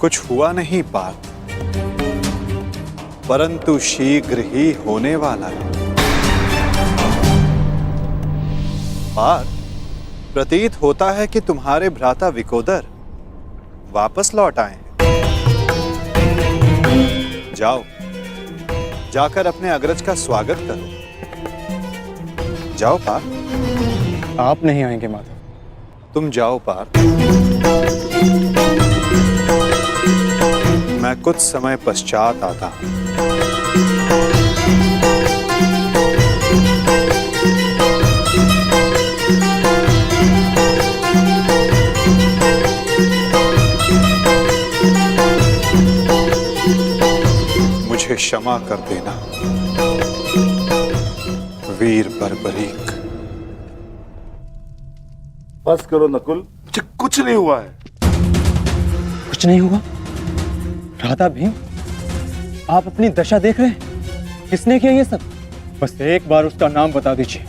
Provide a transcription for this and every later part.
कुछ हुआ नहीं पार्थ, परंतु शीघ्र ही होने वाला है। पार्थ, प्रतीत होता है कि तुम्हारे भ्राता विकोदर वापस लौट आए हैं। जाओ, जाकर अपने अग्रज का स्वागत करो। जाओ पार्थ। आप नहीं आएंगे माधव। तुम जाओ पार्थ, मैं कुछ समय पश्चात आता हूं। मुझे क्षमा कर देना वीर बर्बरीक। बस करो नकुल, मुझे कुछ नहीं हुआ है। कुछ नहीं हुआ? राधा भीम, आप अपनी दशा देख रहे हैं? किसने किया ये सब? बस एक बार उसका नाम बता दीजिए,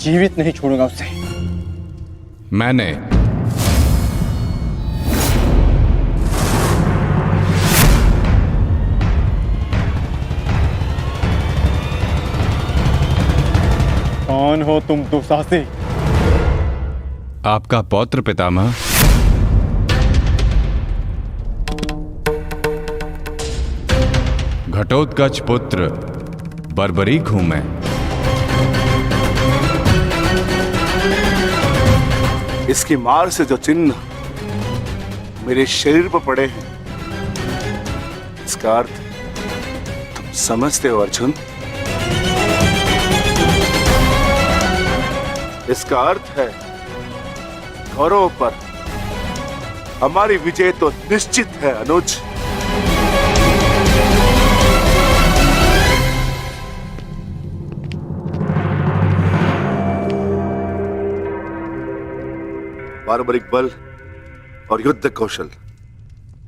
जीवित नहीं छोड़ूंगा उसे। मैंने। कौन हो तुम दुस्साहसी? आपका पौत्र पितामह। घटोत्कच पुत्र बर्बरीक हूं मैं। इसकी मार से जो चिन्ह मेरे शरीर पर पड़े हैं, इसका अर्थ तुम समझते हो अर्जुन? इसका अर्थ है कौरवों पर हमारी विजय तो निश्चित है अनुज। बार्बरिक बल और युद्ध कौशल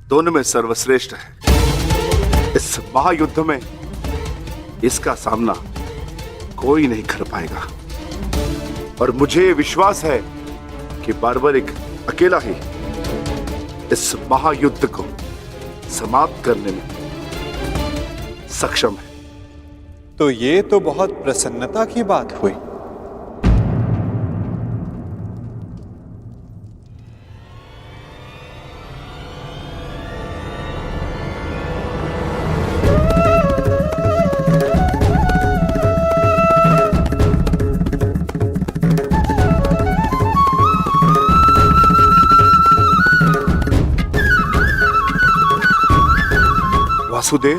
दोनों में सर्वश्रेष्ठ है। इस महायुद्ध में इसका सामना कोई नहीं कर पाएगा और मुझे विश्वास है कि बार्बरिक अकेला ही इस महायुद्ध को समाप्त करने में सक्षम है। तो ये तो बहुत प्रसन्नता की बात हुई। वासुदेव,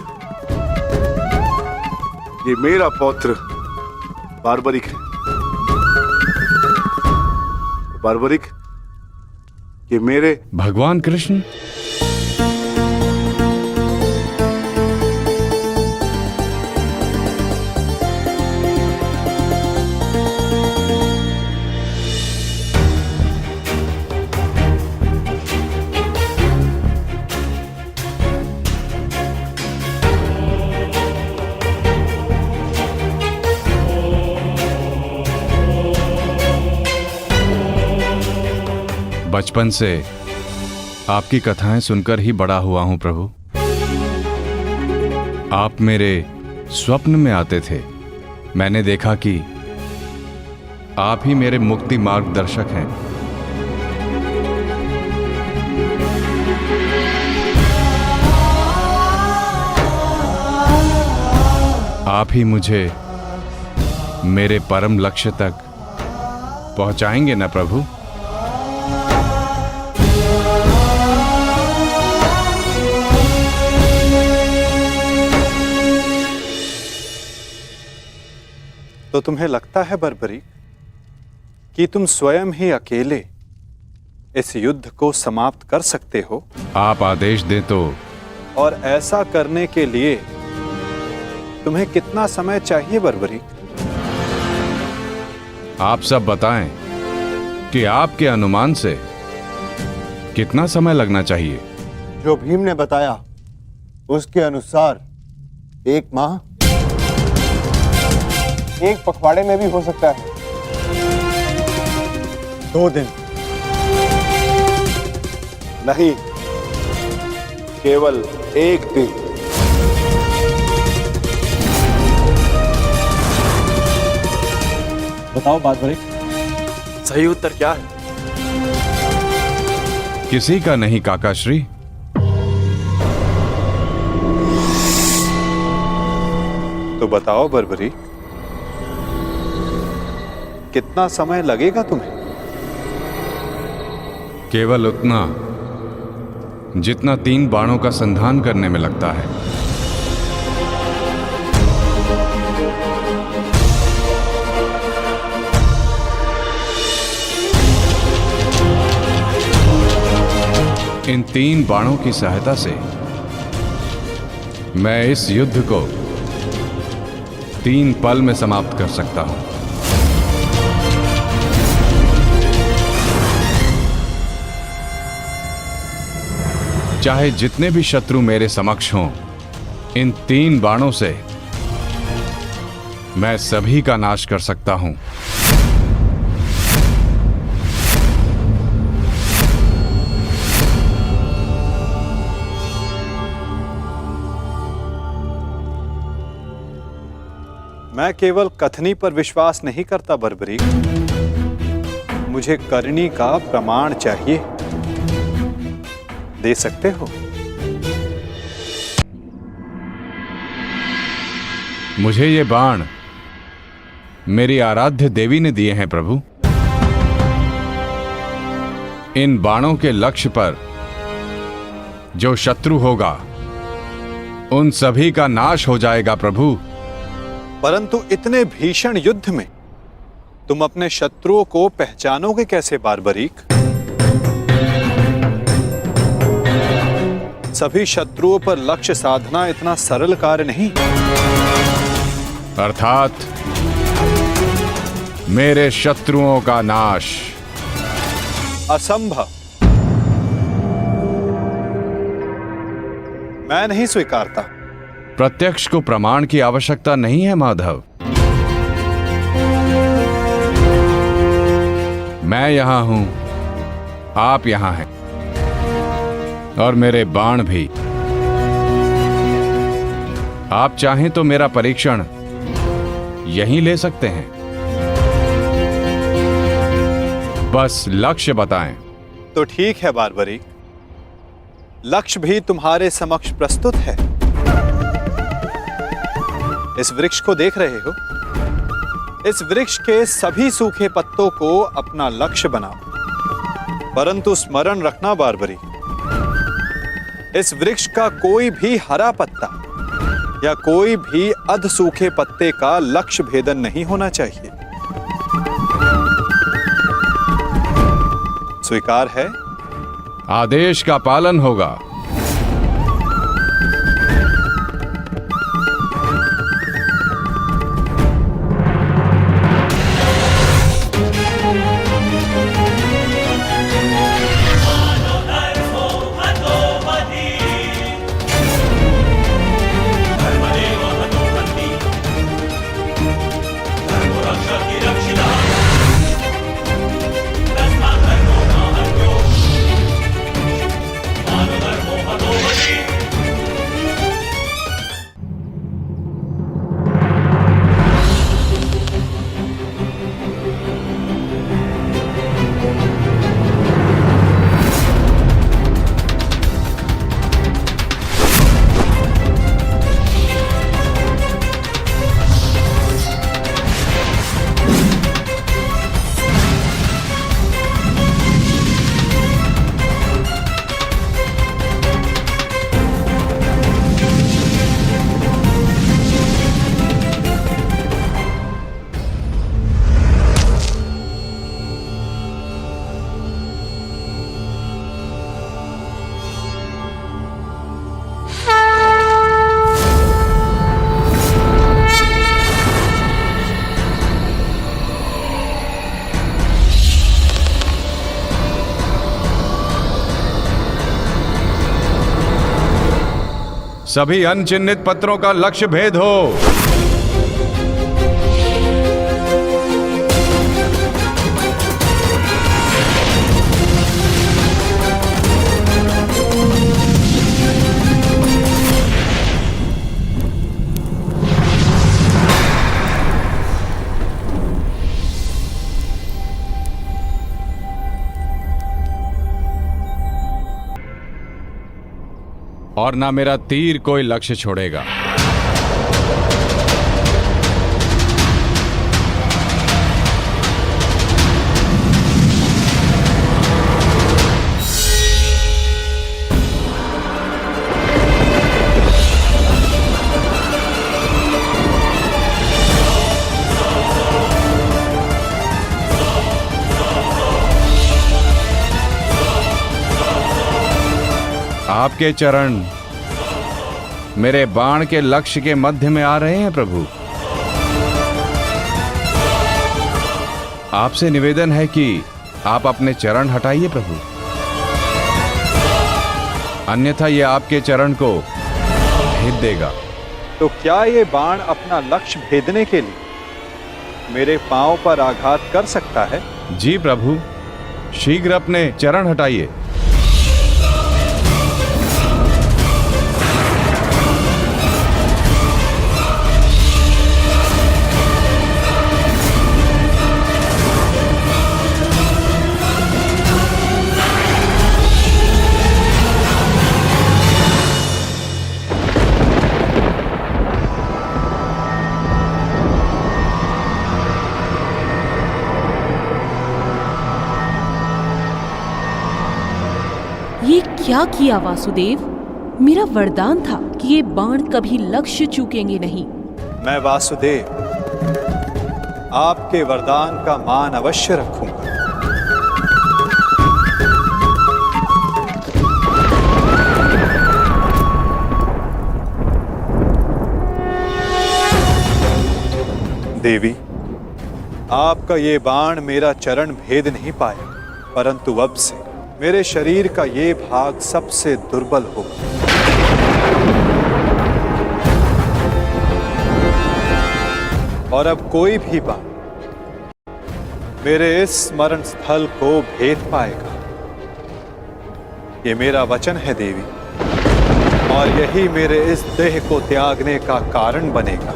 ये मेरा पौत्र बार्बरिक है। बार्बरिक, ये मेरे भगवान कृष्ण। बचपन से आपकी कथाएं सुनकर ही बड़ा हुआ हूं प्रभु। आप मेरे स्वप्न में आते थे। मैंने देखा कि आप ही मेरे मुक्ति मार्गदर्शक हैं। आप ही मुझे मेरे परम लक्ष्य तक पहुंचाएंगे ना प्रभु? तो तुम्हें लगता है बर्बरीक कि तुम स्वयं ही अकेले इस युद्ध को समाप्त कर सकते हो? आप आदेश दें तो। और ऐसा करने के लिए तुम्हें कितना समय चाहिए बर्बरीक? आप सब बताएं कि आपके अनुमान से कितना समय लगना चाहिए? जो भीम ने बताया उसके अनुसार 1 माह, 1 पखवाड़े में भी हो सकता है। 2 दिन। नहीं, केवल एक दिन। बताओ बारबरिक, सही उत्तर क्या है? किसी का नहीं काकाश्री। तो बताओ बर्बरी, कितना समय लगेगा तुम्हें? केवल उतना जितना 3 बाणों का संधान करने में लगता है। इन 3 बाणों की सहायता से मैं इस युद्ध को 3 पल में समाप्त कर सकता हूं। चाहे जितने भी शत्रु मेरे समक्ष हों, इन 3 बाणों से मैं सभी का नाश कर सकता हूं। मैं केवल कथनी पर विश्वास नहीं करता बर्बरी, मुझे करनी का प्रमाण चाहिए। दे सकते हो? मुझे ये बाण मेरी आराध्य देवी ने दिए हैं प्रभु। इन बाणों के लक्ष्य पर जो शत्रु होगा उन सभी का नाश हो जाएगा प्रभु। परंतु इतने भीषण युद्ध में तुम अपने शत्रुओं को पहचानोगे कैसे बारबरीक? सभी शत्रुओं पर लक्ष्य साधना इतना सरल कार्य नहीं। अर्थात मेरे शत्रुओं का नाश असंभव। मैं नहीं स्वीकारता। प्रत्यक्ष को प्रमाण की आवश्यकता नहीं है माधव। मैं यहां हूं, आप यहां हैं, और मेरे बाण भी। आप चाहें तो मेरा परीक्षण यहीं ले सकते हैं। बस लक्ष्य बताएं। तो ठीक है बारबरी, लक्ष्य भी तुम्हारे समक्ष प्रस्तुत है। इस वृक्ष को देख रहे हो? इस वृक्ष के सभी सूखे पत्तों को अपना लक्ष्य बनाओ। परंतु स्मरण रखना बारबरी, इस वृक्ष का कोई भी हरा पत्ता या कोई भी अध सूखे पत्ते का लक्ष्य भेदन नहीं होना चाहिए। स्वीकार है? आदेश का पालन होगा। सभी अनचिन्हित पत्रों का लक्ष्य भेद हो। और ना मेरा तीर कोई लक्ष्य छोड़ेगा। आपके चरण मेरे बाण के लक्ष्य के मध्य में आ रहे हैं प्रभु। आपसे निवेदन है कि आप अपने चरण हटाइए प्रभु, अन्यथा ये आपके चरण को भेद देगा। तो क्या ये बाण अपना लक्ष्य भेदने के लिए मेरे पांव पर आघात कर सकता है? जी प्रभु, शीघ्र अपने चरण हटाइए। ये क्या किया वासुदेव? मेरा वरदान था कि ये बाण कभी लक्ष्य चूकेंगे नहीं। मैं वासुदेव आपके वरदान का मान अवश्य रखूंगा। देवी, आपका ये बाण मेरा चरण भेद नहीं पाया, परंतु अब से मेरे शरीर का ये भाग सबसे दुर्बल होगा। और अब कोई भी बाण मेरे इस स्मरण स्थल को भेद पाएगा। ये मेरा वचन है देवी, और यही मेरे इस देह को त्यागने का कारण बनेगा।